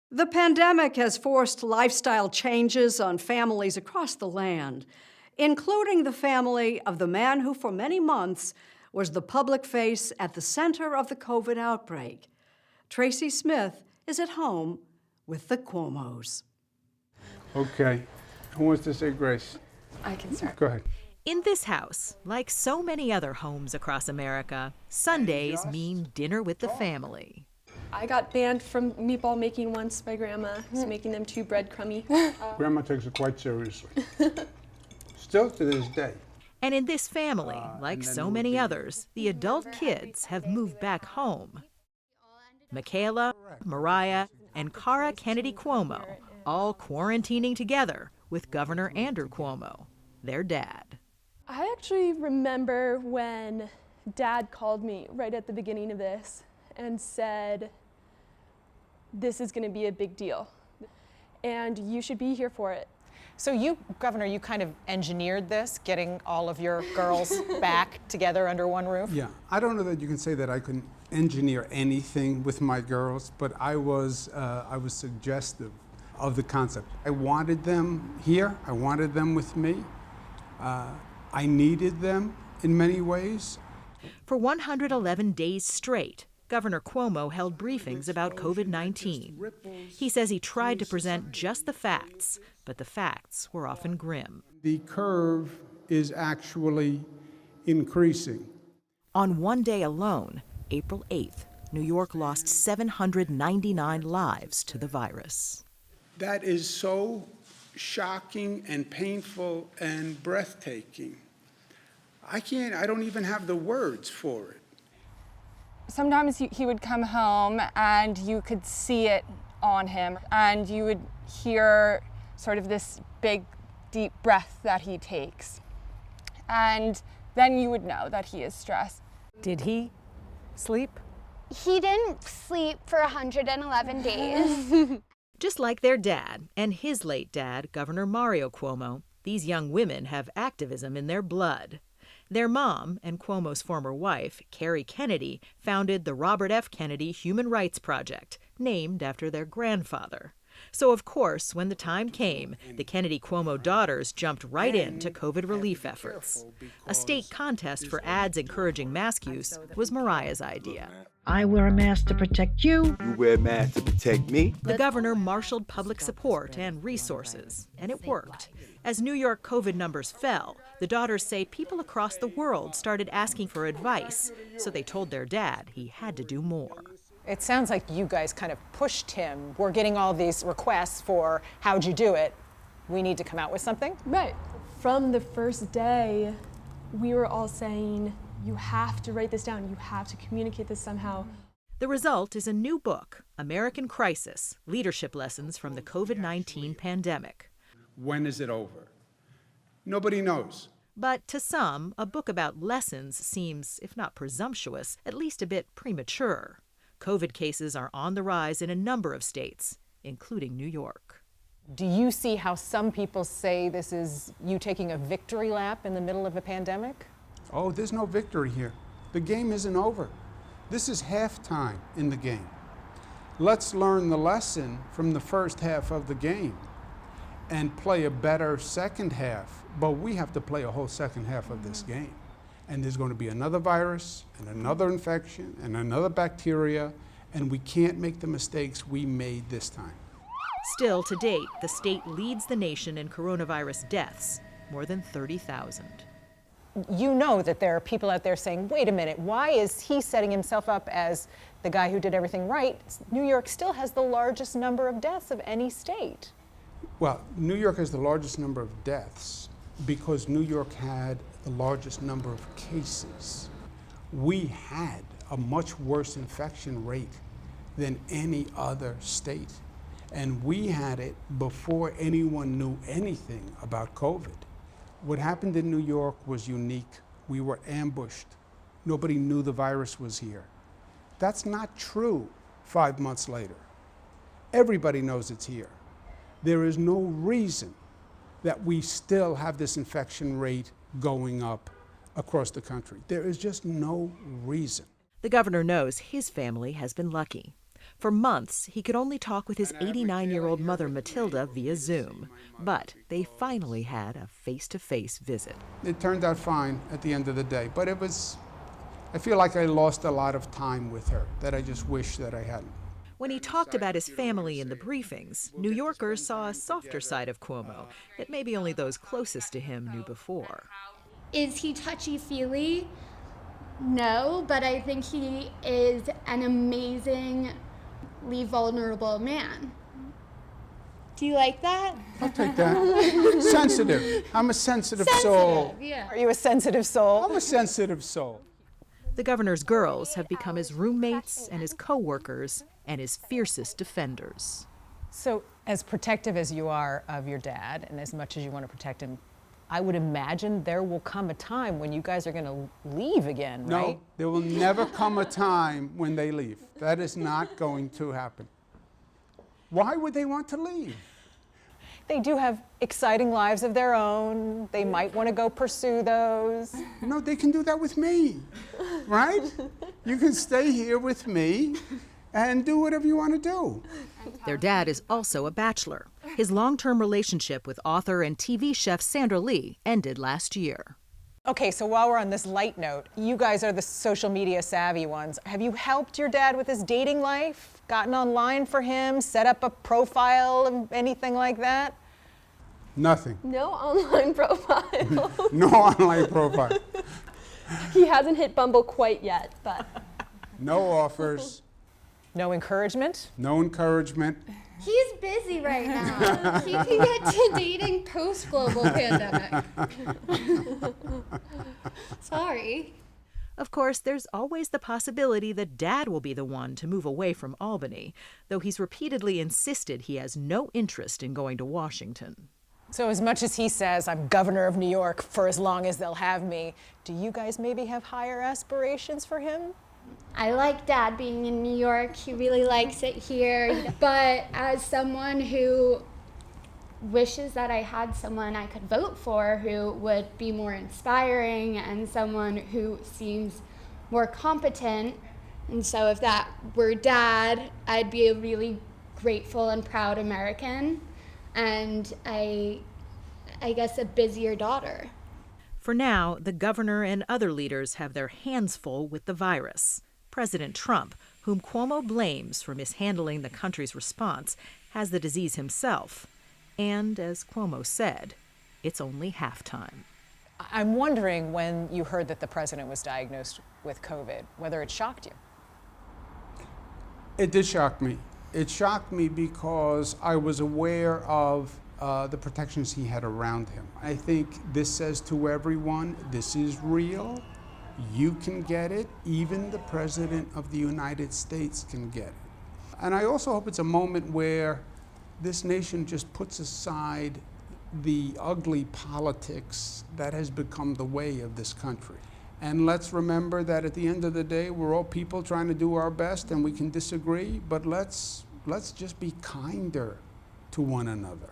The pandemic has forced lifestyle changes on families across the land, including the family of the man who for many months was the public face at the center of the COVID outbreak. Tracy Smith is at home with the Cuomos. Okay. Who wants to say grace? I can start. Go ahead. In this house, like so many other homes across America, Sundays mean dinner with the family. I got banned from meatball making once by Grandma. Who's making them too breadcrumby. Grandma takes it quite seriously. Still to this day. And in this family, like so many others, the adult kids have moved back home. Michaela, Mariah, and Cara Kennedy-Cuomo, all quarantining together with Governor Andrew Cuomo, their dad. I actually remember when Dad called me right at the beginning of this and said, this is going to be a big deal, and you should be here for it. So you, Governor, you kind of engineered this, getting all of your girls back together under one roof? Yeah, I don't know that you can say that I can engineer anything with my girls, but I was suggestive of the concept. I wanted them here, I wanted them with me. I needed them in many ways. For 111 days straight, Governor Cuomo held briefings about COVID-19. He says he tried to present just the facts, but the facts were often grim. The curve is actually increasing. On one day alone, April 8th, New York lost 799 lives to the virus. That is so shocking and painful and breathtaking. I don't even have the words for it. Sometimes he would come home and you could see it on him, and you would hear sort of this big, deep breath that he takes. And then you would know that he is stressed. Did he sleep? He didn't sleep for 111 days. Just like their dad and his late dad, Governor Mario Cuomo, these young women have activism in their blood. Their mom and Cuomo's former wife, Cara Kennedy, founded the Robert F. Kennedy Human Rights Project, named after their grandfather. So, of course, when the time came, the Kennedy-Cuomo daughters jumped right into COVID relief efforts. A state contest for ads encouraging mask use was Mariah's idea. I wear a mask to protect you. You wear a mask to protect me. The governor marshaled public support and resources, and it worked. As New York COVID numbers fell, the daughters say people across the world started asking for advice, so they told their dad he had to do more. It sounds like you guys kind of pushed him. We're getting all these requests for how'd you do it? We need to come out with something. Right. From the first day, we were all saying, you have to write this down. You have to communicate this somehow. The result is a new book, American Crisis: Leadership Lessons from the COVID-19 Pandemic. When is it over? Nobody knows. But to some, a book about lessons seems, if not presumptuous, at least a bit premature. COVID cases are on the rise in a number of states, including New York. Do you see how some people say this is you taking a victory lap in the middle of a pandemic? Oh, there's no victory here. The game isn't over. This is halftime in the game. Let's learn the lesson from the first half of the game and play a better second half. But we have to play a whole second half of this game. And there's going to be another virus and another infection and another bacteria, and we can't make the mistakes we made this time. Still, to date, the state leads the nation in coronavirus deaths, more than 30,000. You know that there are people out there saying, wait a minute, why is he setting himself up as the guy who did everything right? New York still has the largest number of deaths of any state. Well, New York has the largest number of deaths because New York had the largest number of cases. We had a much worse infection rate than any other state. And we had it before anyone knew anything about COVID. What happened in New York was unique. We were ambushed. Nobody knew the virus was here. That's not true 5 months later. Everybody knows it's here. There is no reason that we still have this infection rate going up across the country. There is just no reason. The governor knows his family has been lucky. For months, he could only talk with his 89-year-old mother, Matilda, via Zoom. But they finally had a face-to-face visit. It turned out fine at the end of the day, but I feel like I lost a lot of time with her that I just wish that I hadn't. When he talked about his family in the briefings, New Yorkers saw a softer side of Cuomo that maybe only those closest to him knew before. Is he touchy-feely? No, but I think he is an amazingly vulnerable man. Do you like that? I'll take that. Sensitive. I'm a sensitive soul. Yeah. Are you a sensitive soul? I'm a sensitive soul. The governor's girls have become his roommates and his co-workers and his fiercest defenders. So, as protective as you are of your dad, and as much as you want to protect him, I would imagine there will come a time when you guys are going to leave again, right? No, there will never come a time when they leave. That is not going to happen. Why would they want to leave? They do have exciting lives of their own. They might want to go pursue those. No, they can do that with me, right? You can stay here with me and do whatever you want to do. Their dad is also a bachelor. His long-term relationship with author and TV chef Sandra Lee ended last year. Okay, so while we're on this light note, you guys are the social media savvy ones. Have you helped your dad with his dating life? Gotten online for him? Set up a profile? Anything like that? Nothing. No online profile. No online profile. He hasn't hit Bumble quite yet, but. No offers. No encouragement? No encouragement. He's busy right now. He can get to dating post-global pandemic. Sorry. Of course, there's always the possibility that Dad will be the one to move away from Albany, though he's repeatedly insisted he has no interest in going to Washington. So as much as he says, I'm governor of New York for as long as they'll have me, do you guys maybe have higher aspirations for him? I like Dad being in New York. He really likes it here. But as someone who wishes that I had someone I could vote for who would be more inspiring and someone who seems more competent, and so if that were Dad, I'd be a really grateful and proud American, and I guess a busier daughter. For now, the governor and other leaders have their hands full with the virus. President Trump, whom Cuomo blames for mishandling the country's response, has the disease himself. And as Cuomo said, it's only halftime. I'm wondering when you heard that the president was diagnosed with COVID, whether it shocked you. It did shock me. It shocked me because I was aware of the protections he had around him. I think this says to everyone, this is real. You can get it. Even the President of the United States can get it. And I also hope it's a moment where this nation just puts aside the ugly politics that has become the way of this country. And let's remember that at the end of the day, we're all people trying to do our best, and we can disagree, but let's just be kinder to one another.